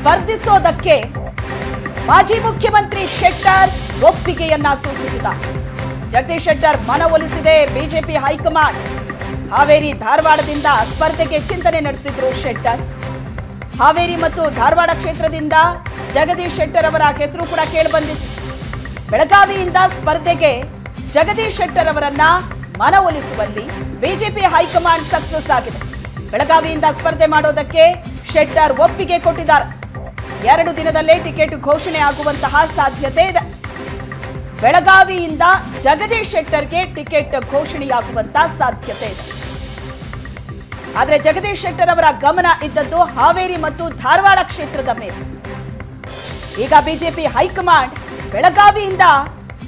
ಸ್ಪರ್ಧಿಸೋದಕ್ಕೆ ಮಾಜಿ ಮುಖ್ಯಮಂತ್ರಿ ಶೆಟ್ಟರ್ ಒಪ್ಪಿಗೆಯನ್ನ ಸೂಚಿಸಿದ. ಜಗದೀಶ್ ಶೆಟ್ಟರ್ ಮನವೊಲಿಸಿದೆ ಬಿಜೆಪಿ ಹೈಕಮಾಂಡ್. ಹಾವೇರಿ ಧಾರವಾಡದಿಂದ ಸ್ಪರ್ಧೆಗೆ ಚಿಂತನೆ ನಡೆಸಿದ್ರು ಶೆಟ್ಟರ್. ಹಾವೇರಿ ಮತ್ತು ಧಾರವಾಡ ಕ್ಷೇತ್ರದಿಂದ ಜಗದೀಶ್ ಶೆಟ್ಟರ್ ಅವರ ಹೆಸರು ಕೂಡ ಕೇಳಿಬಂದಿತ್ತು. ಬೆಳಗಾವಿಯಿಂದ ಸ್ಪರ್ಧೆಗೆ ಜಗದೀಶ್ ಶೆಟ್ಟರ್ ಅವರನ್ನ ಮನವೊಲಿಸುವಲ್ಲಿ ಬಿಜೆಪಿ ಹೈಕಮಾಂಡ್ ಸಕ್ಸಸ್ ಆಗಿದೆ. ಬೆಳಗಾವಿಯಿಂದ ಸ್ಪರ್ಧೆ ಮಾಡೋದಕ್ಕೆ ಶೆಟ್ಟರ್ ಒಪ್ಪಿಗೆ ಕೊಟ್ಟಿದ್ದಾರೆ. 2 ದಿನದಲ್ಲೇ ಟಿಕೆಟ್ ಘೋಷಣೆ ಆಗುವಂತಹ ಸಾಧ್ಯತೆ ಇದೆ. ಬೆಳಗಾವಿಯಿಂದ ಜಗದೀಶ್ ಶೆಟ್ಟರ್ಗೆ ಟಿಕೆಟ್ ಘೋಷಣೆಯಾಗುವಂತಹ ಸಾಧ್ಯತೆ ಇದೆ. ಆದರೆ ಜಗದೀಶ್ ಶೆಟ್ಟರ್ ಅವರ ಗಮನ ಇದ್ದದ್ದು ಹಾವೇರಿ ಮತ್ತು ಧಾರವಾಡ ಕ್ಷೇತ್ರದ ಮೇಲೆ. ಈಗ ಬಿಜೆಪಿ ಹೈಕಮಾಂಡ್ ಬೆಳಗಾವಿಯಿಂದ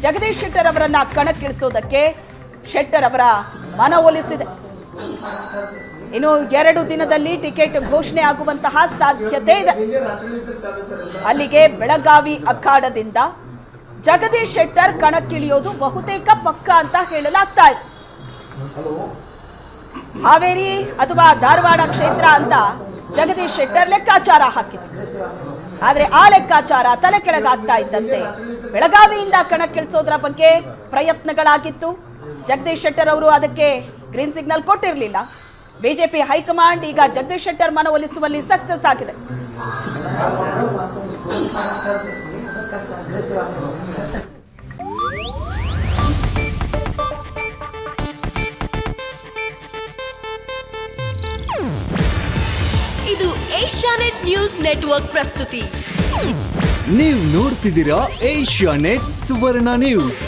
ಜಗದೀಶ್ ಶೆಟ್ಟರ್ ಅವರನ್ನ ಕಣಕ್ಕಿಳಿಸೋದಕ್ಕೆ ಶೆಟ್ಟರ್ ಅವರ ಮನವೊಲಿಸಿದೆ. ಇನ್ನು 2 ದಿನದಲ್ಲಿ ಟಿಕೆಟ್ ಘೋಷಣೆ ಆಗುವಂತಹ ಸಾಧ್ಯತೆ ಇದೆ. ಅಲ್ಲಿಗೆ ಬೆಳಗಾವಿ ಅಖಾಡದಿಂದ ಜಗದೀಶ್ ಶೆಟ್ಟರ್ ಕಣಕ್ಕಿಳಿಯೋದು ಬಹುತೇಕ ಪಕ್ಕ ಅಂತ ಹೇಳಲಾಗ್ತಾ ಇದೆ. ಹಾವೇರಿ ಅಥವಾ ಧಾರವಾಡ ಕ್ಷೇತ್ರ ಅಂತ ಜಗದೀಶ್ ಶೆಟ್ಟರ್ ಲೆಕ್ಕಾಚಾರ ಹಾಕಿದ್ರು. ಆದ್ರೆ ಆ ಲೆಕ್ಕಾಚಾರ ತಲೆ ಕೆಳಗಾಗ್ತಾ ಇದ್ದಂತೆ ಬೆಳಗಾವಿಯಿಂದ ಕಣಕ್ಕಿಳಿಸೋದ್ರ ಬಗ್ಗೆ ಪ್ರಯತ್ನಗಳಾಗಿತ್ತು. ಜಗದೀಶ್ ಶೆಟ್ಟರ್ ಅವರು ಅದಕ್ಕೆ ಗ್ರೀನ್ ಸಿಗ್ನಲ್ ಕೊಟ್ಟಿರಲಿಲ್ಲ. ಬಿಜೆಪಿ ಹೈಕಮಾಂಡ್ ಈಗ ಜಗದೀಶ್ ಶೆಟ್ಟರ್ ಮನವೊಲಿಸುವಲ್ಲಿ ಸಕ್ಸಸ್ ಆಗಿದೆ. ಇದು ಏಷ್ಯಾನೆಟ್ ನ್ಯೂಸ್ ನೆಟ್ವರ್ಕ್ ಪ್ರಸ್ತುತಿ. ನೀವು ನೋಡ್ತಿದ್ದೀರಾ ಏಷ್ಯಾನೆಟ್ ಸುವರ್ಣ ನ್ಯೂಸ್.